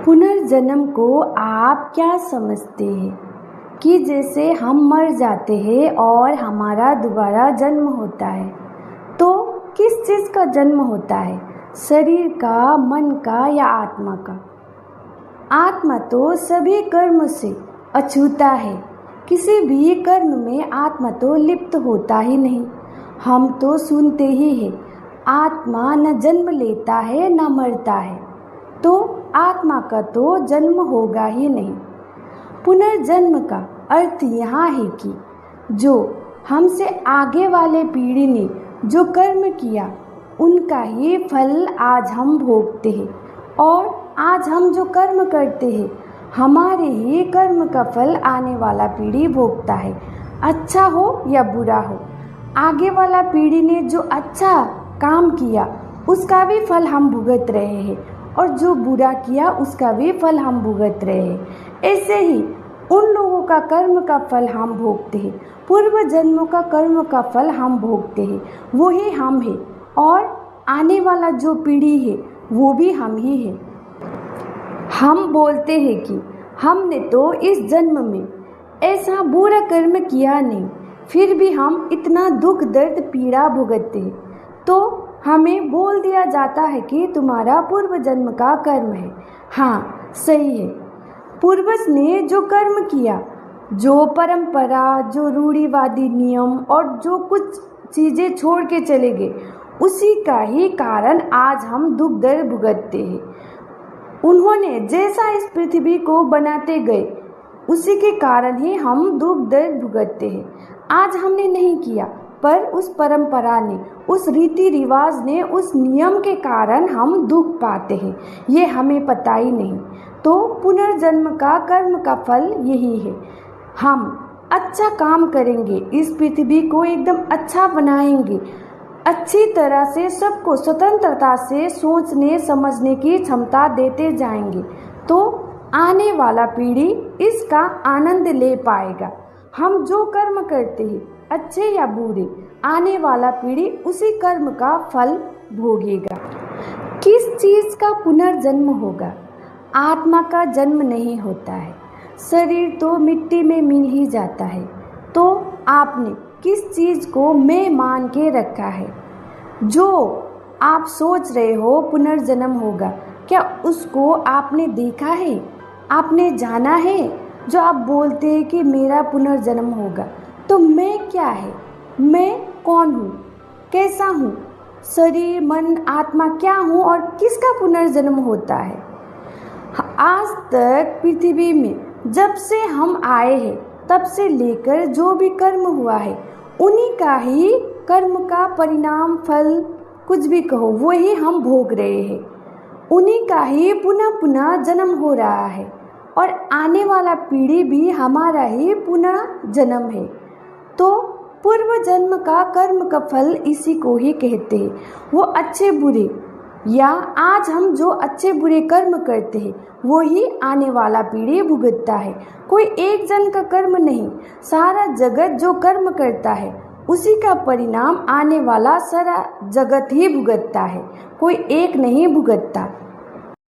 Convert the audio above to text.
पुनर्जन्म को आप क्या समझते हैं कि जैसे हम मर जाते हैं और हमारा दोबारा जन्म होता है, तो किस चीज़ का जन्म होता है? शरीर का, मन का या आत्मा का? आत्मा तो सभी कर्म से अछूता है। किसी भी कर्म में आत्मा तो लिप्त होता ही नहीं। हम तो सुनते ही हैं, आत्मा न जन्म लेता है न मरता है, तो आत्मा का तो जन्म होगा ही नहीं। पुनर्जन्म का अर्थ यहाँ है कि जो हमसे आगे वाले पीढ़ी ने जो कर्म किया, उनका ही फल आज हम भोगते हैं। और आज हम जो कर्म करते हैं, हमारे ही कर्म का फल आने वाला पीढ़ी भोगता है, अच्छा हो या बुरा हो। आगे वाला पीढ़ी ने जो अच्छा काम किया, उसका भी फल हम भुगत रहे हैं, और जो बुरा किया उसका भी फल हम भुगत रहे हैं। ऐसे ही उन लोगों का कर्म का फल हम भोगते हैं, पूर्व जन्मों का कर्म का फल हम भोगते हैं, वो ही हम हैं। और आने वाला जो पीढ़ी है वो भी हम ही है। हम बोलते हैं कि हमने तो इस जन्म में ऐसा बुरा कर्म किया नहीं, फिर भी हम इतना दुख दर्द पीड़ा भुगतते हैं, तो हमें बोल दिया जाता है कि तुम्हारा पूर्व जन्म का कर्म है। हाँ, सही है। पूर्वज ने जो कर्म किया, जो परंपरा, जो रूढ़िवादी नियम और जो कुछ चीज़ें छोड़ के चले गए, उसी का ही कारण आज हम दुख दर्द भुगतते हैं। उन्होंने जैसा इस पृथ्वी को बनाते गए, उसी के कारण ही हम दुख दर्द भुगतते हैं। आज हमने नहीं किया, पर उस परंपरा ने, उस रीति रिवाज ने, उस नियम के कारण हम दुख पाते हैं, ये हमें पता ही नहीं। तो पुनर्जन्म का कर्म का फल यही है। हम अच्छा काम करेंगे, इस पृथ्वी को एकदम अच्छा बनाएंगे, अच्छी तरह से सबको स्वतंत्रता से सोचने समझने की क्षमता देते जाएंगे, तो आने वाला पीढ़ी इसका आनंद ले पाएगा। हम जो कर्म करते हैं, अच्छे या बुरे, आने वाला पीढ़ी उसी कर्म का फल भोगेगा। किस चीज़ का पुनर्जन्म होगा? आत्मा का जन्म नहीं होता है, शरीर तो मिट्टी में मिल ही जाता है। तो आपने किस चीज़ को मैं मान के रखा है? जो आप सोच रहे हो पुनर्जन्म होगा, क्या उसको आपने देखा है, आपने जाना है? जो आप बोलते हैं कि मेरा पुनर्जन्म होगा, तो मैं क्या है, मैं कौन हूँ, कैसा हूँ, शरीर मन आत्मा क्या हूँ और किसका पुनर्जन्म होता है? आज तक पृथ्वी में जब से हम आए हैं, तब से लेकर जो भी कर्म हुआ है, उन्हीं का ही कर्म का परिणाम, फल, कुछ भी कहो, वही हम भोग रहे हैं। उन्हीं का ही पुनः पुनः जन्म हो रहा है, और आने वाला पीढ़ी भी हमारा ही पुनः जन्म है। तो पूर्व जन्म का कर्म का फल इसी को ही कहते हैं। वो अच्छे बुरे, या आज हम जो अच्छे बुरे कर्म करते हैं, वो ही आने वाला पीढ़ी भुगतता है। कोई एक जन का कर्म नहीं, सारा जगत जो कर्म करता है, उसी का परिणाम आने वाला सारा जगत ही भुगतता है, कोई एक नहीं भुगतता।